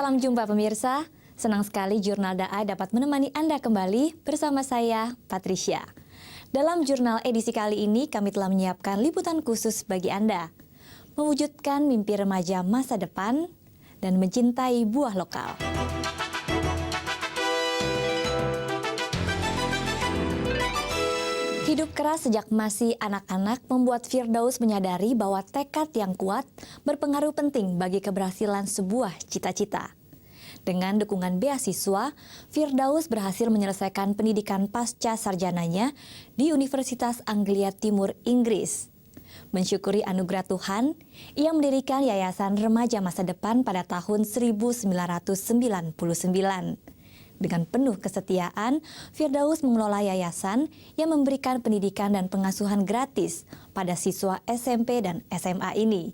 Salam jumpa pemirsa, senang sekali Jurnal Da'a dapat menemani Anda kembali bersama saya, Patricia. Dalam jurnal edisi kali ini kami telah menyiapkan liputan khusus bagi Anda. Mewujudkan mimpi remaja masa depan dan mencintai buah lokal. Hidup keras sejak masih anak-anak membuat Firdaus menyadari bahwa tekad yang kuat berpengaruh penting bagi keberhasilan sebuah cita-cita. Dengan dukungan beasiswa, Firdaus berhasil menyelesaikan pendidikan pasca sarjananya di Universitas Anglia Timur, Inggris. Mensyukuri anugerah Tuhan, ia mendirikan Yayasan Remaja Masa Depan pada tahun 1999. Dengan penuh kesetiaan, Firdaus mengelola yayasan yang memberikan pendidikan dan pengasuhan gratis pada siswa SMP dan SMA ini.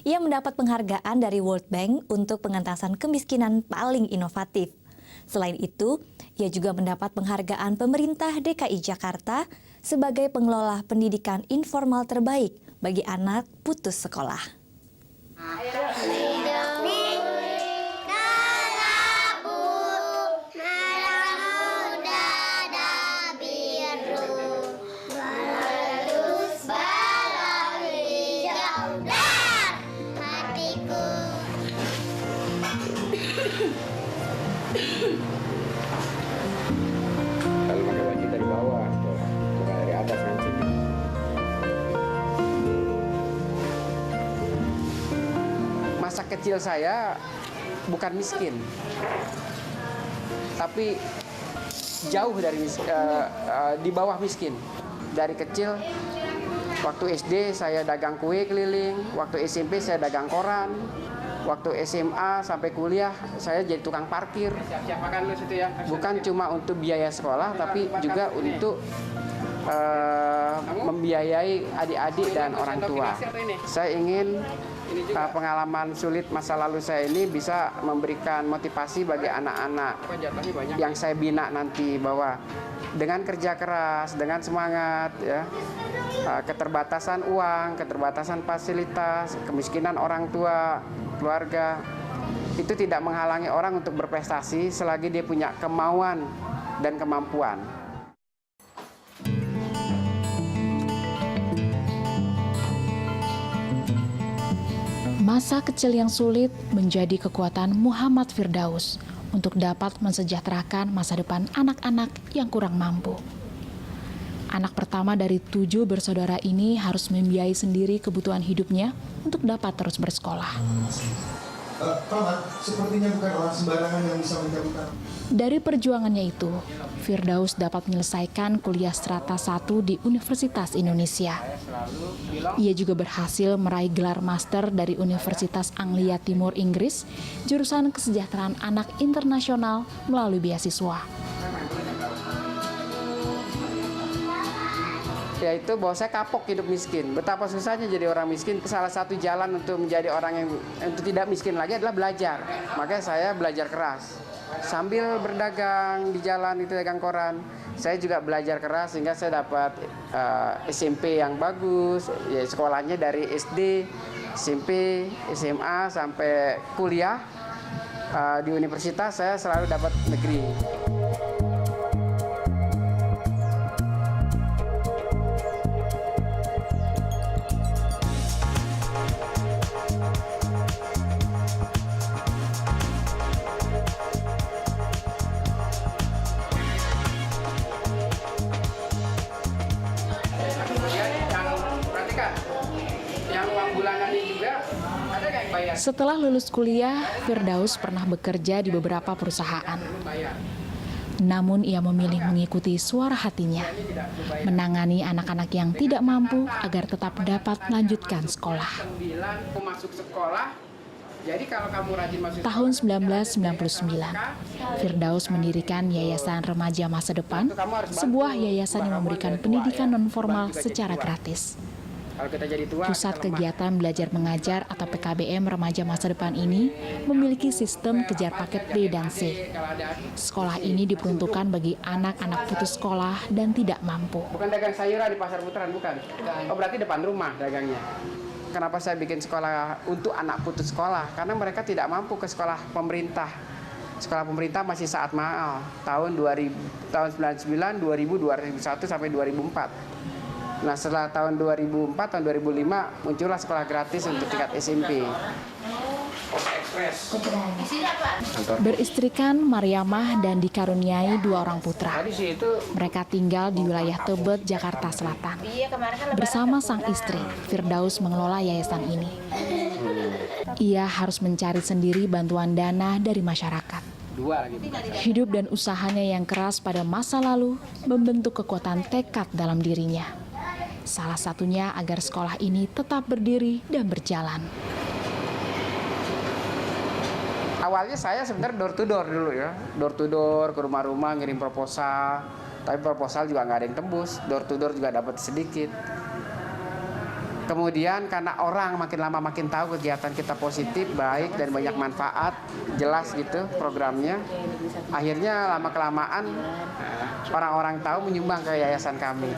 Ia mendapat penghargaan dari World Bank untuk pengentasan kemiskinan paling inovatif. Selain itu, ia juga mendapat penghargaan pemerintah DKI Jakarta sebagai pengelola pendidikan informal terbaik bagi anak putus sekolah. Kalau pakai baju dari bawah, coba dari atas nanti. Masa kecil saya bukan miskin, tapi jauh dari di bawah miskin. Dari kecil, waktu SD saya dagang kue keliling, waktu SMP saya dagang koran. Waktu SMA sampai kuliah, saya jadi tukang parkir. Bukan cuma untuk biaya sekolah, tapi juga untuk membiayai adik-adik dan orang tua. Saya ingin pengalaman sulit masa lalu saya ini bisa memberikan motivasi bagi anak-anak yang saya bina nanti, bahwa dengan kerja keras, dengan semangat, ya, keterbatasan uang, keterbatasan fasilitas, kemiskinan orang tua, keluarga, itu tidak menghalangi orang untuk berprestasi selagi dia punya kemauan dan kemampuan. Masa kecil yang sulit menjadi kekuatan Muhammad Firdaus untuk dapat mensejahterakan masa depan anak-anak yang kurang mampu. Anak pertama dari 7 bersaudara ini harus membiayai sendiri kebutuhan hidupnya untuk dapat terus bersekolah. Paman, sepertinya bukan orang sembarangan yang bisa mencabutkan. Dari perjuangannya itu, Firdaus dapat menyelesaikan kuliah strata 1 di Universitas Indonesia. Ia juga berhasil meraih gelar master dari Universitas Anglia Timur, Inggris, jurusan kesejahteraan anak internasional melalui beasiswa. Yaitu bahwa saya kapok hidup miskin. Betapa susahnya jadi orang miskin. Salah satu jalan untuk menjadi orang yang untuk tidak miskin lagi adalah belajar. Makanya saya belajar keras. Sambil berdagang di jalan itu dagang koran, saya juga belajar keras sehingga saya dapat SMP yang bagus. Ya, sekolahnya dari SD, SMP, SMA sampai kuliah di universitas saya selalu dapat negeri. Setelah lulus kuliah, Firdaus pernah bekerja di beberapa perusahaan. Namun ia memilih mengikuti suara hatinya, menangani anak-anak yang tidak mampu agar tetap dapat melanjutkan sekolah. Tahun 1999, Firdaus mendirikan Yayasan Remaja Masa Depan, sebuah yayasan yang memberikan pendidikan non-formal secara gratis. Pusat Kegiatan Belajar Mengajar atau PKBM Remaja Masa Depan ini memiliki sistem kejar paket B dan C. Sekolah ini diperuntukkan bagi anak-anak putus sekolah dan tidak mampu. Bukan dagang sayuran di Pasar Putaran, bukan? Oh, berarti depan rumah dagangnya. kenapa saya bikin sekolah untuk anak putus sekolah, karena mereka tidak mampu ke sekolah pemerintah. Sekolah pemerintah masih sangat mahal, tahun 99, 2000, 2001 sampai 2004. Nah, setelah tahun 2004, tahun 2005 muncullah sekolah gratis untuk tingkat SMP. Beristrikan Mariamah dan dikaruniai 2 orang putra. Mereka tinggal di wilayah Tebet, Jakarta Selatan. Bersama sang istri, Firdaus mengelola yayasan ini. Ia harus mencari sendiri bantuan dana dari masyarakat. Hidup dan usahanya yang keras pada masa lalu membentuk kekuatan tekad dalam dirinya. Salah satunya agar sekolah ini tetap berdiri dan berjalan. Awalnya saya sebenarnya door to door dulu ya, door to door ke rumah-rumah ngirim proposal, tapi proposal juga nggak ada yang tembus, door to door juga dapat sedikit. Kemudian karena orang makin lama makin tahu kegiatan kita positif, baik dan banyak manfaat, jelas gitu programnya, akhirnya lama kelamaan orang-orang tahu menyumbang ke yayasan kami.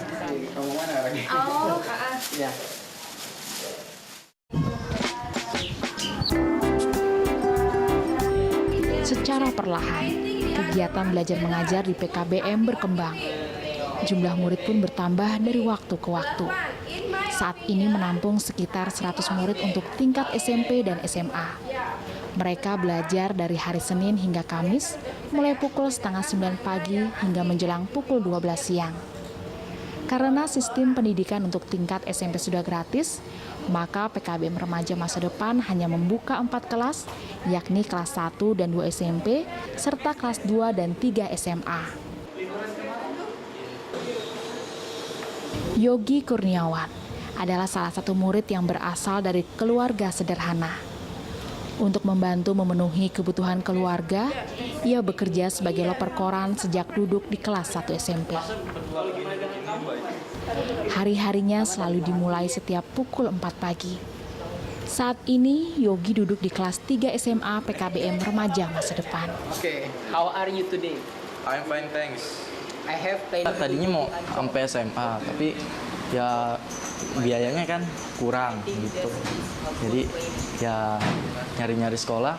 Oh, ya. Secara perlahan, kegiatan belajar mengajar di PKBM berkembang. Jumlah murid pun bertambah dari waktu ke waktu. Saat ini menampung sekitar 100 murid untuk tingkat SMP dan SMA. Mereka belajar dari hari Senin hingga Kamis, mulai pukul 8:30 pagi hingga menjelang pukul 12 siang. Karena sistem pendidikan untuk tingkat SMP sudah gratis, maka PKBM Remaja Masa Depan hanya membuka 4 kelas, yakni kelas 1 dan 2 SMP, serta kelas 2 dan 3 SMA. Yogi Kurniawan adalah salah satu murid yang berasal dari keluarga sederhana. Untuk membantu memenuhi kebutuhan keluarga, ia bekerja sebagai loper koran sejak duduk di kelas 1 SMP. Hari-harinya selalu dimulai setiap pukul 4 pagi. Saat ini, Yogi duduk di kelas 3 SMA PKBM Remaja Masa Depan. Okay, how are you today? I'm fine, thanks. I have played. Tadinya mau sampai SMA, tapi ya biayanya kan kurang gitu. Jadi ya nyari-nyari sekolah,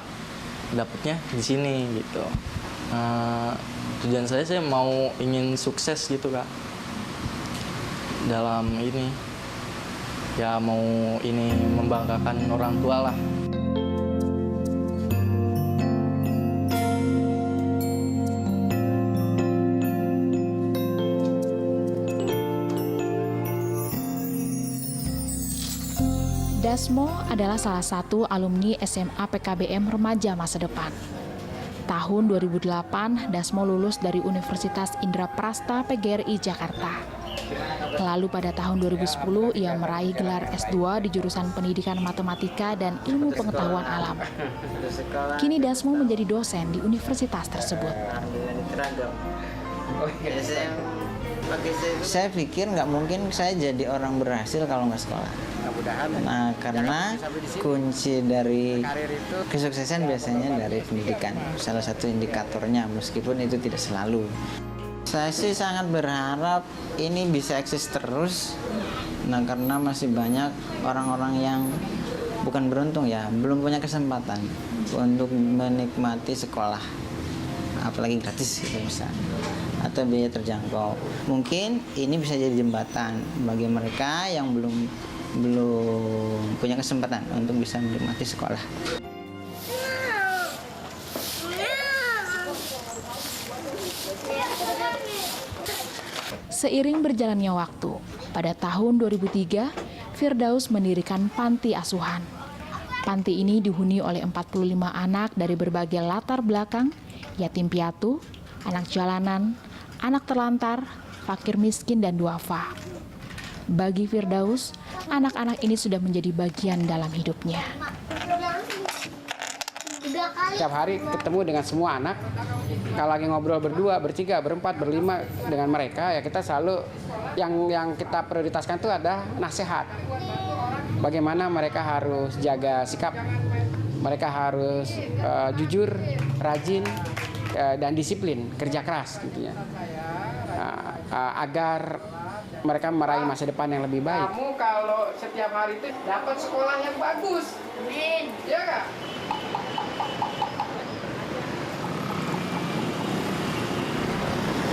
dapetnya di sini gitu. Tujuan saya mau ingin sukses gitu Kak. Dalam ini, ya mau ini membanggakan orang tua lah. Dasmo adalah salah satu alumni SMA PKBM Remaja Masa Depan. Tahun 2008, Dasmo lulus dari Universitas Indraprasta PGRI Jakarta. Lalu pada tahun 2010, ia meraih gelar S2 di jurusan Pendidikan Matematika dan Ilmu Pengetahuan Alam. Kini Dasmo menjadi dosen di universitas tersebut. Saya pikir nggak mungkin saya jadi orang berhasil kalau nggak sekolah. Nah, karena kunci dari kesuksesan biasanya dari pendidikan. Salah satu indikatornya, meskipun itu tidak selalu. Saya sih sangat berharap ini bisa eksis terus. Nah, karena masih banyak orang-orang yang bukan beruntung ya, belum punya kesempatan untuk menikmati sekolah, apalagi gratis gitu misalnya, atau biaya terjangkau. Mungkin ini bisa jadi jembatan bagi mereka yang belum punya kesempatan untuk bisa menikmati sekolah. Seiring berjalannya waktu, pada tahun 2003, Firdaus mendirikan panti asuhan. Panti ini dihuni oleh 45 anak dari berbagai latar belakang, yatim piatu, anak jalanan, anak terlantar, fakir miskin, dan duafa. Bagi Firdaus, anak-anak ini sudah menjadi bagian dalam hidupnya. Setiap hari ketemu dengan semua anak, kalau lagi ngobrol berdua, bertiga, berempat, berlima dengan mereka, ya kita selalu yang kita prioritaskan itu ada nasihat. Bagaimana mereka harus jaga sikap, mereka harus jujur, rajin, dan disiplin, kerja keras, gitu ya. Agar mereka meraih masa depan yang lebih baik. Kamu kalau setiap hari itu dapat sekolah yang bagus. Amin. Iya Kak?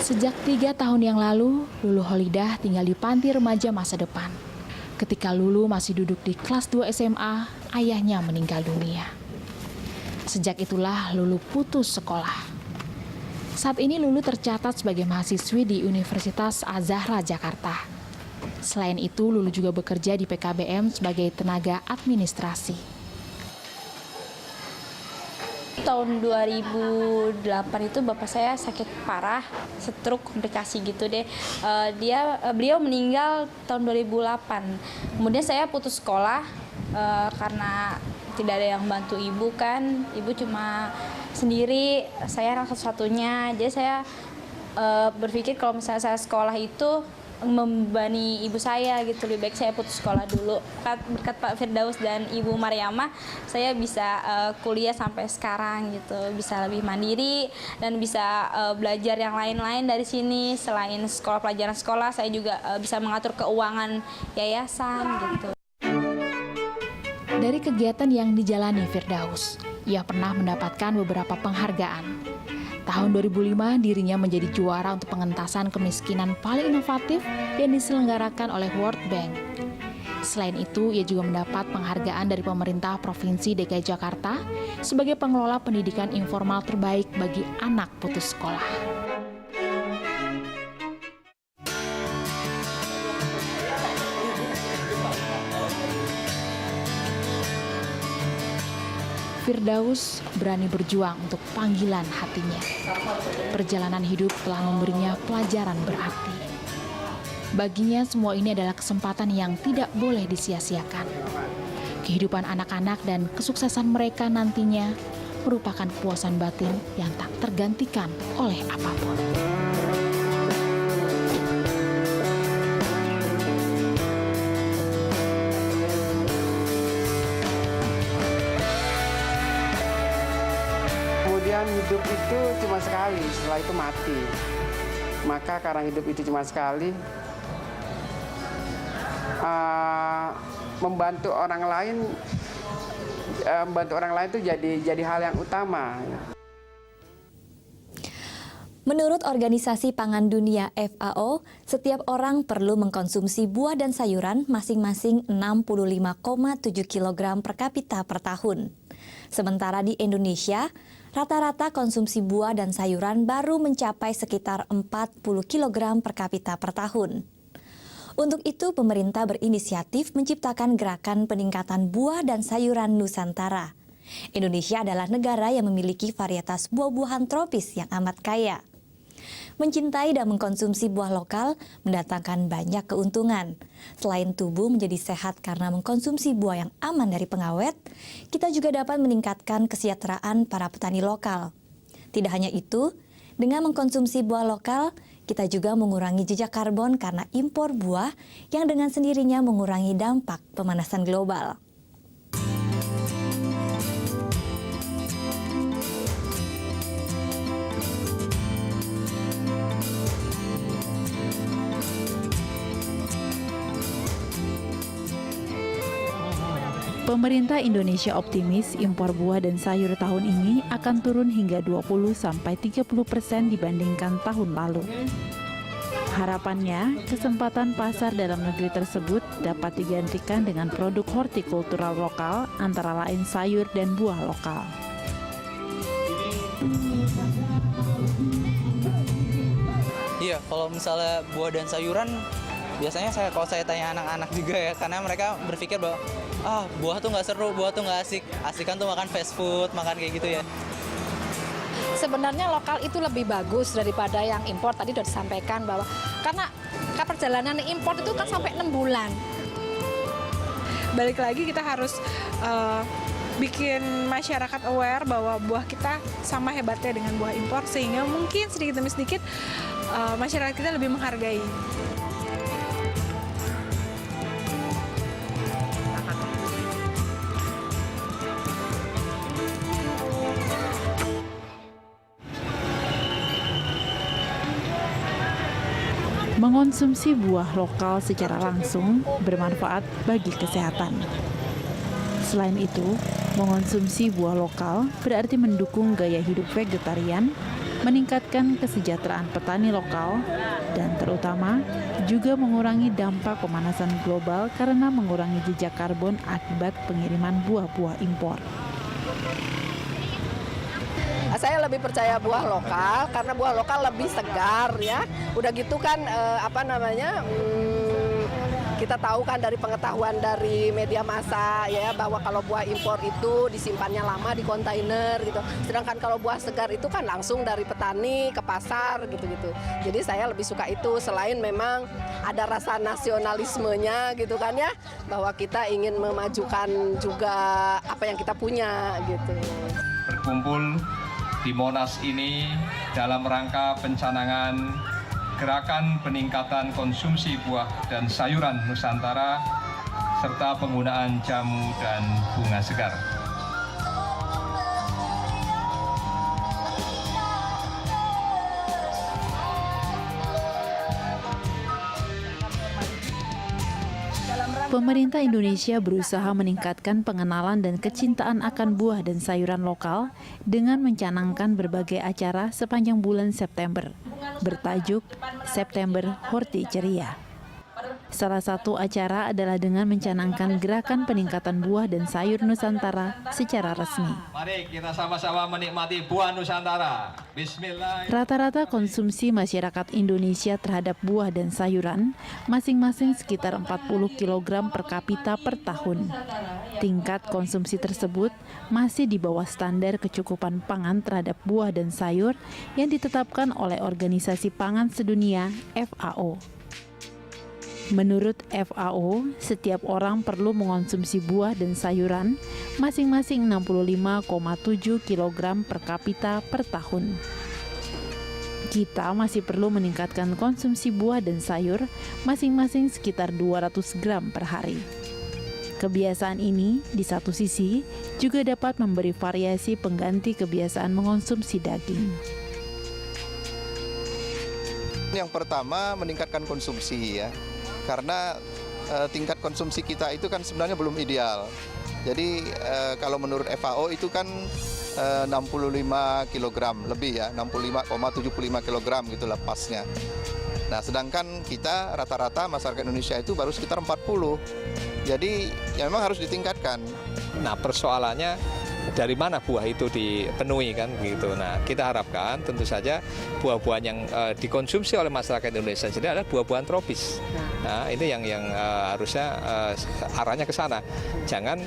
Sejak 3 tahun yang lalu, Lulu Holidah tinggal di panti remaja masa depan. Ketika Lulu masih duduk di kelas 2 SMA, ayahnya meninggal dunia. Sejak itulah Lulu putus sekolah. Saat ini Lulu tercatat sebagai mahasiswi di Universitas Azahra Jakarta. Selain itu, Lulu juga bekerja di PKBM sebagai tenaga administrasi. Tahun 2008 itu bapak saya sakit parah, stroke, komplikasi gitu deh. Beliau meninggal tahun 2008. Kemudian saya putus sekolah karena tidak ada yang bantu ibu kan. Ibu cuma sendiri, saya anak satu-satunya. Jadi saya berpikir kalau misalnya saya sekolah itu membebani ibu saya gitu, lebih baik saya putus sekolah dulu. Berkat Pak Firdaus dan Ibu Mariamah, saya bisa kuliah sampai sekarang gitu, bisa lebih mandiri dan bisa belajar yang lain-lain dari sini. Selain pelajaran sekolah, saya juga bisa mengatur keuangan yayasan gitu. Dari kegiatan yang dijalani Firdaus, ia pernah mendapatkan beberapa penghargaan. Tahun 2005, dirinya menjadi juara untuk pengentasan kemiskinan paling inovatif yang diselenggarakan oleh World Bank. Selain itu, ia juga mendapat penghargaan dari pemerintah Provinsi DKI Jakarta sebagai pengelola pendidikan informal terbaik bagi anak putus sekolah. Firdaus berani berjuang untuk panggilan hatinya. Perjalanan hidup telah memberinya pelajaran berarti. Baginya semua ini adalah kesempatan yang tidak boleh disia-siakan. Kehidupan anak-anak dan kesuksesan mereka nantinya merupakan kepuasan batin yang tak tergantikan oleh apapun. Hidup itu cuma sekali, setelah itu mati. Maka karena hidup itu cuma sekali, membantu orang lain itu jadi hal yang utama. Menurut Organisasi Pangan Dunia FAO, setiap orang perlu mengkonsumsi buah dan sayuran masing-masing 65,7 kg per kapita per tahun. Sementara di Indonesia, rata-rata konsumsi buah dan sayuran baru mencapai sekitar 40 kg per kapita per tahun. Untuk itu, pemerintah berinisiatif menciptakan gerakan peningkatan buah dan sayuran Nusantara. Indonesia adalah negara yang memiliki varietas buah-buahan tropis yang amat kaya. Mencintai dan mengkonsumsi buah lokal mendatangkan banyak keuntungan. Selain tubuh menjadi sehat karena mengkonsumsi buah yang aman dari pengawet, kita juga dapat meningkatkan kesejahteraan para petani lokal. Tidak hanya itu, dengan mengkonsumsi buah lokal, kita juga mengurangi jejak karbon karena impor buah yang dengan sendirinya mengurangi dampak pemanasan global. Pemerintah Indonesia optimis impor buah dan sayur tahun ini akan turun hingga 20-30% dibandingkan tahun lalu. Harapannya, kesempatan pasar dalam negeri tersebut dapat digantikan dengan produk hortikultural lokal, antara lain sayur dan buah lokal. Iya, kalau misalnya buah dan sayuran, biasanya kalau saya tanya anak-anak juga ya, karena mereka berpikir bahwa buah tuh nggak seru, buah tuh nggak asik. Asikan tuh makan fast food, makan kayak gitu ya. Sebenarnya lokal itu lebih bagus daripada yang impor. Tadi sudah disampaikan bahwa karena perjalanan impor itu kan sampai 6 bulan. Balik lagi kita harus bikin masyarakat aware bahwa buah kita sama hebatnya dengan buah impor, sehingga mungkin sedikit demi sedikit masyarakat kita lebih menghargai. Mengonsumsi buah lokal secara langsung bermanfaat bagi kesehatan. Selain itu, mengonsumsi buah lokal berarti mendukung gaya hidup vegetarian, meningkatkan kesejahteraan petani lokal, dan terutama juga mengurangi dampak pemanasan global karena mengurangi jejak karbon akibat pengiriman buah-buah impor. Saya lebih percaya buah lokal karena buah lokal lebih segar ya. Udah gitu kan kita tahu kan dari pengetahuan dari media massa ya bahwa kalau buah impor itu disimpannya lama di kontainer gitu. Sedangkan kalau buah segar itu kan langsung dari petani ke pasar gitu-gitu. Jadi saya lebih suka itu selain memang ada rasa nasionalismenya gitu kan ya, bahwa kita ingin memajukan juga apa yang kita punya gitu. Berkumpul di Monas ini dalam rangka pencanangan gerakan peningkatan konsumsi buah dan sayuran Nusantara serta penggunaan jamu dan bunga segar. Pemerintah Indonesia berusaha meningkatkan pengenalan dan kecintaan akan buah dan sayuran lokal dengan mencanangkan berbagai acara sepanjang bulan September, bertajuk September Horti Ceria. Salah satu acara adalah dengan mencanangkan gerakan peningkatan buah dan sayur Nusantara secara resmi. Mari kita sama-sama menikmati buah Nusantara. Bismillah. Rata-rata konsumsi masyarakat Indonesia terhadap buah dan sayuran masing-masing sekitar 40 kg per kapita per tahun. Tingkat konsumsi tersebut masih di bawah standar kecukupan pangan terhadap buah dan sayur yang ditetapkan oleh Organisasi Pangan Sedunia (FAO). Menurut FAO, setiap orang perlu mengonsumsi buah dan sayuran masing-masing 65,7 kg per kapita per tahun. Kita masih perlu meningkatkan konsumsi buah dan sayur masing-masing sekitar 200 gram per hari. Kebiasaan ini, di satu sisi, juga dapat memberi variasi pengganti kebiasaan mengonsumsi daging. Yang pertama, meningkatkan konsumsi ya. Karena tingkat konsumsi kita itu kan sebenarnya belum ideal. Jadi kalau menurut FAO itu kan 65 kg lebih ya, 65,75 kg gitu lepasnya. Nah, sedangkan kita rata-rata masyarakat Indonesia itu baru sekitar 40. Jadi ya memang harus ditingkatkan. Nah, persoalannya dari mana buah itu dipenuhi kan gitu. Nah, kita harapkan tentu saja buah-buahan yang dikonsumsi oleh masyarakat Indonesia jadi adalah buah-buahan tropis. Nah, ini yang harusnya arahnya ke sana. Jangan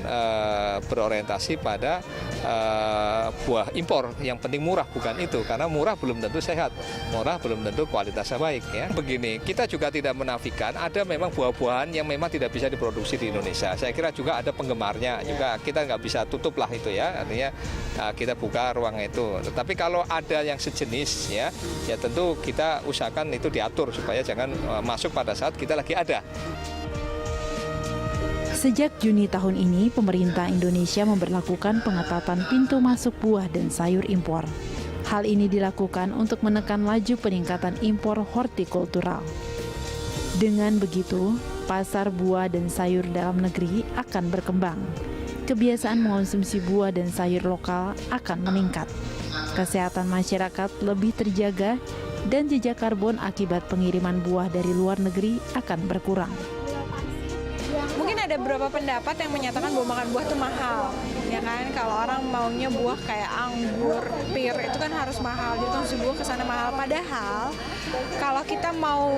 berorientasi pada buah impor yang penting murah, bukan itu. Karena murah belum tentu sehat, murah belum tentu kualitasnya baik ya. Begini, kita juga tidak menafikan ada memang buah-buahan yang memang tidak bisa diproduksi di Indonesia. Saya kira juga ada penggemarnya juga, kita nggak bisa tutup lah itu ya. Artinya kita buka ruang itu. Tetapi kalau ada yang sejenis ya tentu kita usahakan itu diatur supaya jangan masuk pada saat kita lagi ada. Sejak Juni tahun ini, pemerintah Indonesia memberlakukan pengetatan pintu masuk buah dan sayur impor. Hal ini dilakukan untuk menekan laju peningkatan impor hortikultural. Dengan begitu, pasar buah dan sayur dalam negeri akan berkembang. Kebiasaan mengonsumsi buah dan sayur lokal akan meningkat. Kesehatan masyarakat lebih terjaga dan jejak karbon akibat pengiriman buah dari luar negeri akan berkurang. Mungkin ada beberapa pendapat yang menyatakan bahwa makan buah itu mahal, ya kan? Kalau orang maunya buah kayak anggur, pir, itu kan harus mahal. Jadi konsumsi buah kesana mahal. Padahal kalau kita mau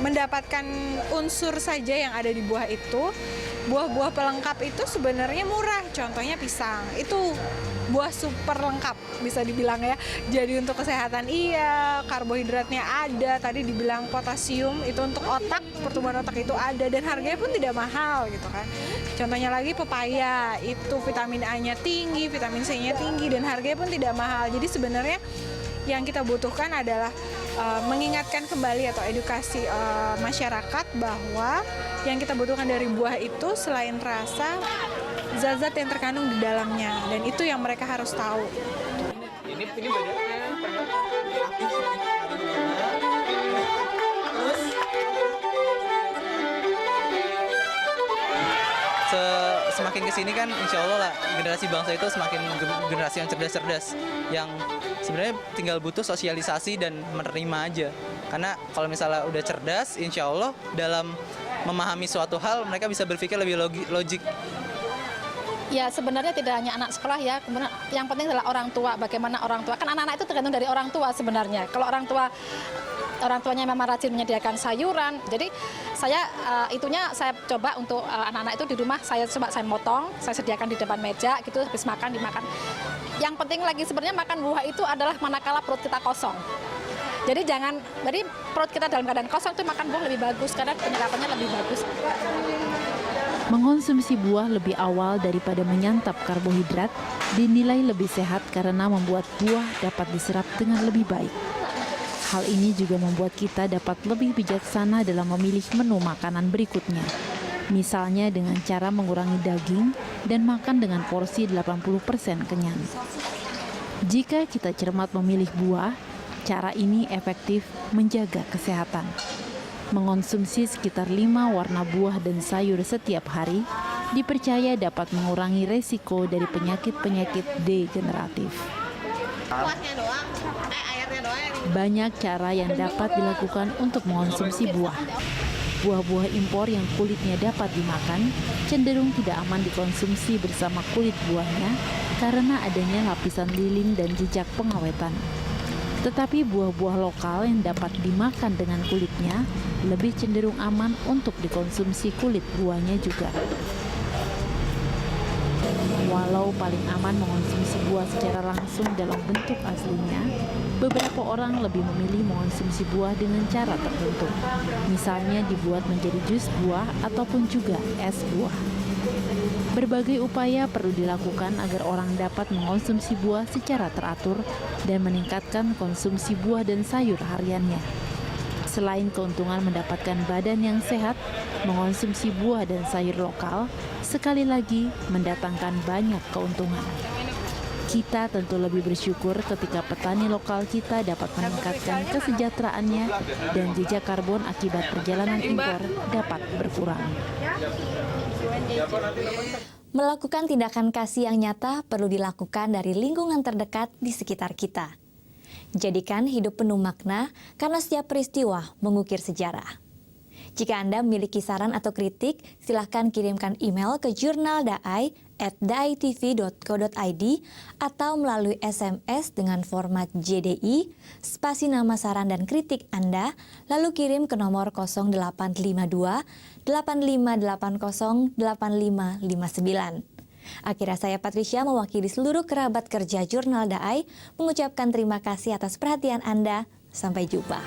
mendapatkan unsur saja yang ada di buah itu, buah-buah pelengkap itu sebenarnya murah. Contohnya pisang, itu buah super lengkap bisa dibilang ya. Jadi untuk kesehatan iya, karbohidratnya ada, tadi dibilang potasium itu untuk otak, pertumbuhan otak itu ada, dan harganya pun tidak mahal gitu kan. Contohnya lagi pepaya, itu vitamin A-nya tinggi, vitamin C-nya tinggi, dan harganya pun tidak mahal. Jadi sebenarnya yang kita butuhkan adalah mengingatkan kembali atau edukasi masyarakat bahwa yang kita butuhkan dari buah itu selain rasa, zat-zat yang terkandung di dalamnya, dan itu yang mereka harus tahu. Ini bedanya. semakin kesini kan insya Allah lah generasi bangsa itu semakin generasi yang cerdas-cerdas, yang sebenarnya tinggal butuh sosialisasi dan menerima aja. Karena kalau misalnya udah cerdas, insya Allah dalam memahami suatu hal mereka bisa berpikir lebih logik. Ya sebenarnya tidak hanya anak sekolah ya, kemudian yang penting adalah orang tua. Bagaimana orang tua, kan anak-anak itu tergantung dari orang tua sebenarnya. Kalau orang tuanya memang rajin menyediakan sayuran, jadi saya saya coba untuk anak-anak itu di rumah saya motong, saya sediakan di depan meja gitu, habis makan dimakan. Yang penting lagi sebenarnya makan buah itu adalah manakala perut kita kosong. Jadi perut kita dalam keadaan kosong itu makan buah lebih bagus karena penyerapannya lebih bagus. Mengonsumsi buah lebih awal daripada menyantap karbohidrat dinilai lebih sehat karena membuat buah dapat diserap dengan lebih baik. Hal ini juga membuat kita dapat lebih bijaksana dalam memilih menu makanan berikutnya. Misalnya dengan cara mengurangi daging dan makan dengan porsi 80% kenyang. Jika kita cermat memilih buah, cara ini efektif menjaga kesehatan. Mengonsumsi sekitar 5 warna buah dan sayur setiap hari dipercaya dapat mengurangi resiko dari penyakit-penyakit degeneratif. Banyak cara yang dapat dilakukan untuk mengonsumsi buah. Buah-buah impor yang kulitnya dapat dimakan cenderung tidak aman dikonsumsi bersama kulit buahnya karena adanya lapisan lilin dan jejak pengawetan. Tetapi buah-buah lokal yang dapat dimakan dengan kulitnya lebih cenderung aman untuk dikonsumsi kulit buahnya juga. Walau paling aman mengonsumsi buah secara langsung dalam bentuk aslinya, beberapa orang lebih memilih mengonsumsi buah dengan cara tertentu. Misalnya dibuat menjadi jus buah ataupun juga es buah. Berbagai upaya perlu dilakukan agar orang dapat mengonsumsi buah secara teratur dan meningkatkan konsumsi buah dan sayur hariannya. Selain keuntungan mendapatkan badan yang sehat, mengonsumsi buah dan sayur lokal sekali lagi mendatangkan banyak keuntungan. Kita tentu lebih bersyukur ketika petani lokal kita dapat meningkatkan kesejahteraannya dan jejak karbon akibat perjalanan impor dapat berkurang. Melakukan tindakan kasih yang nyata perlu dilakukan dari lingkungan terdekat di sekitar kita. Jadikan hidup penuh makna karena setiap peristiwa mengukir sejarah. Jika Anda memiliki saran atau kritik, silakan kirimkan email ke jurnaldaai@daitv.co.id atau melalui SMS dengan format JDI, spasi nama saran dan kritik Anda, lalu kirim ke nomor 0852 8580 8559. Akhirnya saya Patricia mewakili seluruh kerabat kerja Jurnal Daai mengucapkan terima kasih atas perhatian Anda. Sampai jumpa.